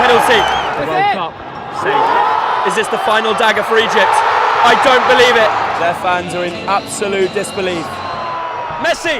Penalty. The World Cup. Save. Is this the final dagger for Egypt? I don't believe it. Their fans are in absolute disbelief. Messi!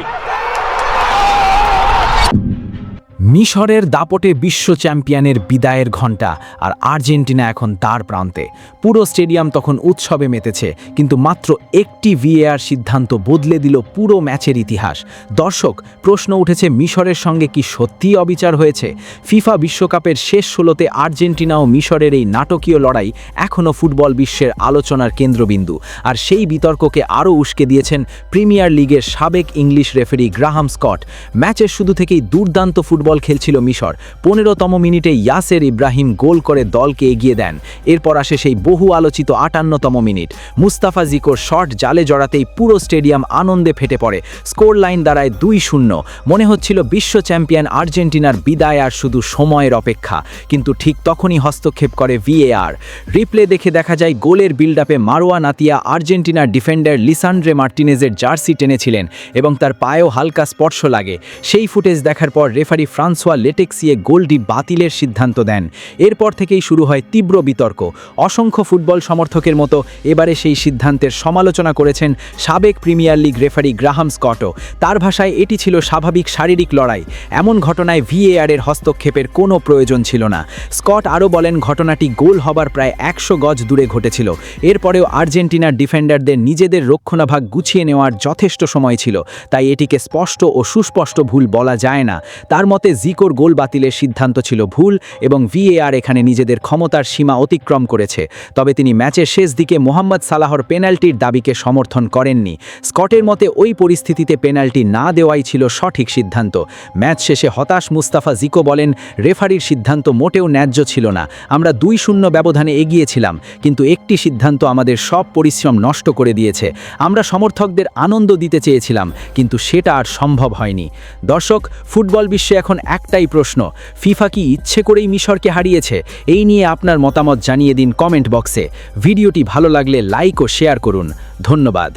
মিশরের দাপটে বিশ্ব চ্যাম্পিয়নের বিদায়ের ঘণ্টা, আর Argentina এখন দ্বার প্রান্তে। পুরো স্টেডিয়াম তখন উৎসবে মেতেছে, কিন্তু মাত্র একটি ভিএআর সিদ্ধান্ত বদলে দিল পুরো ম্যাচের ইতিহাস। দর্শক, প্রশ্ন উঠেছে, মিশরের সঙ্গে কি সত্যিই অবিচার হয়েছে? ফিফা বিশ্বকাপের শেষ 16তে আর্জেন্টিনা ও মিশরের এই নাটকীয় লড়াই এখনও ফুটবল বিশ্বের আলোচনার কেন্দ্রবিন্দু। আর সেই বিতর্ককে আরও উস্কে দিয়েছেন প্রিমিয়ার লিগের সাবেক ইংলিশ রেফারি গ্রাহাম স্কট। ম্যাচের শুরু থেকেই দুর্দান্ত ফুটবল খেলছিল মিশর। 15তম মিনিটে ইয়াসের ইব্রাহিম গোল করে দলকে এগিয়ে দেন। এরপর আসে সেই বহু আলোচিত 58তম মিনিট। মুস্তাফা জিকোর শট জালে জড়াতেই পুরো স্টেডিয়াম আনন্দে ফেটে পড়ে। স্কোর লাইন দাঁড়ায় 2-0। মনে হচ্ছিল বিশ্ব চ্যাম্পিয়ন আর্জেন্টিনার বিদায় আর শুধু সময়ের অপেক্ষা। কিন্তু ঠিক তখনই হস্তক্ষেপ করে ভিএআর। রিপ্লে দেখে দেখা যায় গোলের বিল্ডআপে মারোয়ান আতিয়া আর্জেন্টিনার ডিফেন্ডার লিসান্ড্রে মার্টিনেজের জার্সি টেনেছিলেন এবং তার পায়েও হালকা স্পর্শ লাগে। সেই ফুটেজ দেখার পর রেফারি ফ্রান্সোয়া লেটেক্সিয়ে গোলটি বাতিলের সিদ্ধান্ত দেন। এরপর থেকেই শুরু হয় তীব্র বিতর্ক। অসংখ্য ফুটবল সমর্থকের মতো এবারে সেই সিদ্ধান্তের সমালোচনা করেছেন সাবেক প্রিমিয়ার লিগ রেফারি গ্রাহাম স্কটও। তার ভাষায় এটি ছিল স্বাভাবিক শারীরিক লড়াই। এমন ঘটনায় ভিএআরের হস্তক্ষেপের কোনো প্রয়োজন ছিল না। স্কট আরও বলেন, ঘটনাটি গোল হবার প্রায় 100 গজ দূরে ঘটেছিল। এরপরেও আর্জেন্টিনার ডিফেন্ডারদের নিজেদের রক্ষণাভাগ গুছিয়ে নেওয়ার যথেষ্ট সময় ছিল, তাই এটিকে স্পষ্ট ও সুস্পষ্ট ভুল বলা যায় না। তার মতে জিকোর গোল বাতিলের সিদ্ধান্ত ছিল ভুল এবং ভিএআর এখানে নিজেদের ক্ষমতার সীমা অতিক্রম করেছে। তবে তিনি ম্যাচের শেষ দিকে মোহাম্মদ সালাহর পেনাল্টির দাবিকে সমর্থন করেননি। স্কটের মতে ওই পরিস্থিতিতে পেনাল্টি না দেওয়াই ছিল সঠিক সিদ্ধান্ত। ম্যাচ শেষে হতাশ মুস্তাফা জিকো বলেন, রেফারির সিদ্ধান্ত মোটেও ন্যায্য ছিল না। আমরা 2-0 ব্যবধানে এগিয়েছিলাম, কিন্তু একটি সিদ্ধান্ত আমাদের সব পরিশ্রম নষ্ট করে দিয়েছে। আমরা সমর্থকদের আনন্দ দিতে চেয়েছিলাম, কিন্তু সেটা আর সম্ভব হয়নি। দর্শক, ফুটবল বিশ্বে এখন একটাই প্রশ্ন, ফিফা কি ইচ্ছে করেই মিশরকে হারিয়েছে? এই নিয়ে আপনার মতামত জানিয়ে দিন কমেন্ট বক্সে। ভিডিওটি ভালো লাগলে লাইক ও শেয়ার করুন। ধন্যবাদ।